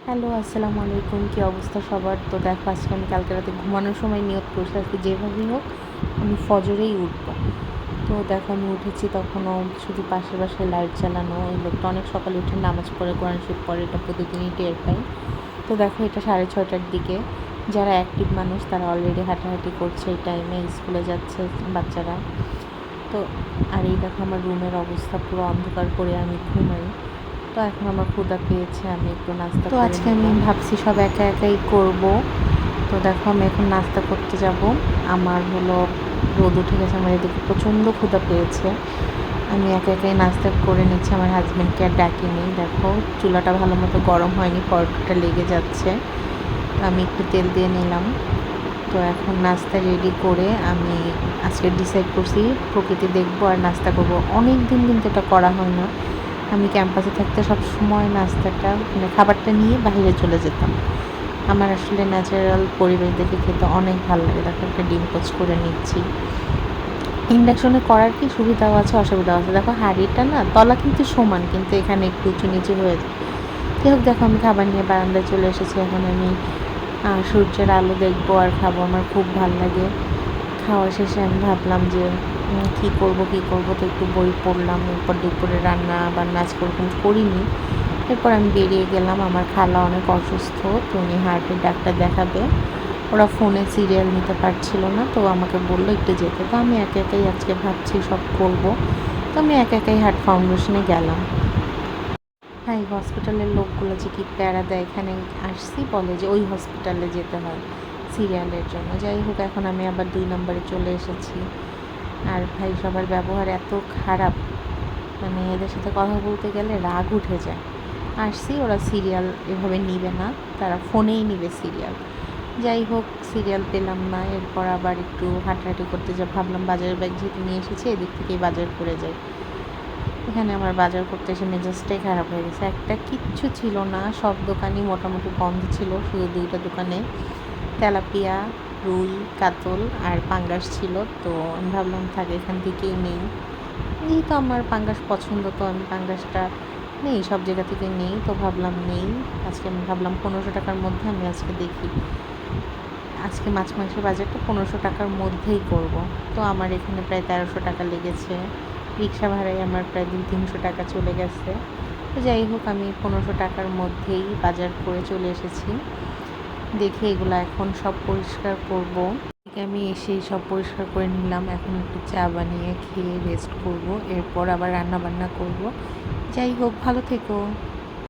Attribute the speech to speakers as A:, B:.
A: Hello, আসসালামু আলাইকুম। কী অবস্থা সবার? তো দেখো, আজকে আমি কালকে রাতে ঘুমানোর সময় নিয়ত করছি আজকে যেভাবেই হোক আমি ফজরেই উঠবো। তো দেখো, আমি উঠেছি তখনও শুধু পাশের বাসায় লাইট চালানো। ওই লোকটা অনেক সকালে উঠে নামাজ পড়ে, কোরআন শরীফ পড়ে, এটা প্রতিদিনই টের পাই। তো দেখো, এটা 6:30টার দিকে। যারা অ্যাক্টিভ মানুষ তারা অলরেডি হাঁটাহাঁটি করছে, এই টাইমে স্কুলে যাচ্ছে বাচ্চারা। তো আর এই দেখো, আমার রুমের অবস্থা পুরো অন্ধকার করে আমি ঘুমাই। তো এখন আমার ক্ষুধা পেয়েছে, আমি একটু নাস্তা তো আজকে আমি ভাবছি সব একা একাই করব। তো দেখো, আমি এখন নাস্তা করতে যাব। আমার হলো রোদ উঠে গেছে, আমার এদিকে প্রচণ্ড ক্ষুধা পেয়েছে। আমি একা একাই নাস্তা করে নিচ্ছি, আমার হাজব্যান্ডকে আর ডাকিনি। দেখো, চুলাটা ভালো মতো গরম হয়নি, পরোটাটা লেগে যাচ্ছে। তো আমি একটু তেল দিয়ে নিলাম। তো এখন নাস্তা রেডি করে আমি আজকে ডিসাইড করছি প্রকৃতি দেখবো আর নাস্তা করব। অনেক দিন কিন্তু এটা করা হয় না। আমি ক্যাম্পাসে থাকতে সব সময় নাস্তাটা মানে খাবারটা নিয়ে বাইরে চলে যেতাম। আমার আসলে ন্যাচারাল পরিবেশ দেখে খেতে অনেক ভালো লাগে। দেখো, একটা ডিম পোচ করে নিচ্ছি। ইন্ডাকশনে করার কি সুবিধাও আছে, অসুবিধাও আছে। দেখো, হাঁড়িটা না তলা কিন্তু সমান, কিন্তু এখানে একটু উঁচু নিচু হয়ে যায়। যাই হোক, দেখো আমি খাবার নিয়ে বারান্দায় চলে এসেছি। এখন আমি সূর্যের আলো দেখবো আর খাবো, আমার খুব ভালো লাগে। খাওয়া শেষে আমি ভাবলাম যে কী করবো, তো একটু বই পড়লাম। এরপর দুপুরে রান্না বান্না আজকে ওরকম করিনি। এরপর আমি বেরিয়ে গেলাম। আমার খালা অনেক অসুস্থ, তো উনি হার্টের ডাক্তার দেখাবে। ওরা ফোনে সিরিয়াল নিতে পারছিল না, তো আমাকে বললো একটু যেতে। তো আমি একা একাই আজকে ভাবছি সব করবো। তো আমি একা একাই হার্ট ফাউন্ডেশনে গেলাম। হ্যাঁ, এই হসপিটালের লোকগুলো যে কী প্যারা দেয়, এখানে আসছি বলে যে ওই হসপিটালে যেতে হয় সিরিয়ালের জন্য। যাই হোক, এখন আমি আবার 2 নম্বরে চলে এসেছি। আর ভাই, সবার ব্যবহার এত খারাপ, মানে এদের সাথে কথা বলতে গেলে রাগ উঠে যায়। আসছি, ওরা সিরিয়াল এভাবে নিবে না, তারা ফোনেই নিবে সিরিয়াল। যাই হোক, সিরিয়াল পেলাম না। এরপর আবার একটু হাঁটাহাঁটি করতে যা ভাবলাম, বাজারের ব্যাগ যেহেতু নিয়ে এসেছি এদিক থেকেই বাজার করে যাই। এখানে আমার বাজার করতে এসে মেজাজটাই খারাপ হয়ে গেছে। একটা কিচ্ছু ছিল না, সব দোকানই মোটামুটি বন্ধ ছিল। শুধু 2টা দোকানে তেলাপিয়া, রুই, কাতল আর পাঙ্গাস ছিল। তো আমি ভাবলাম থাক, এখান থেকেই নেই। যেহেতু আমার পাঙ্গাস পছন্দ, তো আমি পাঙ্গাসটা নেই, সব জায়গা থেকে নেই। তো ভাবলাম নেই। আজকে আমি ভাবলাম 1500 টাকার মধ্যে আমি আজকে দেখি, আজকে মাছ মাংসের বাজারটা 1500 টাকার মধ্যেই করব। তো আমার এখানে প্রায় 1300 টাকা লেগেছে। রিক্সা ভাড়ায় আমার প্রায় 200-300 টাকা চলে গেছে। তো যাই হোক, আমি 1500 টাকার মধ্যেই বাজার করে চলে এসেছি। দেখে এগুলো এখন সব পরিষ্কার করব। আমি এসেই সব পরিষ্কার করে নিলাম। এখন একটু চা বানিয়ে খেয়ে রেস্ট করব। এরপর আবার রান্না বান্না করব। যাই হোক, ভালো থেকো।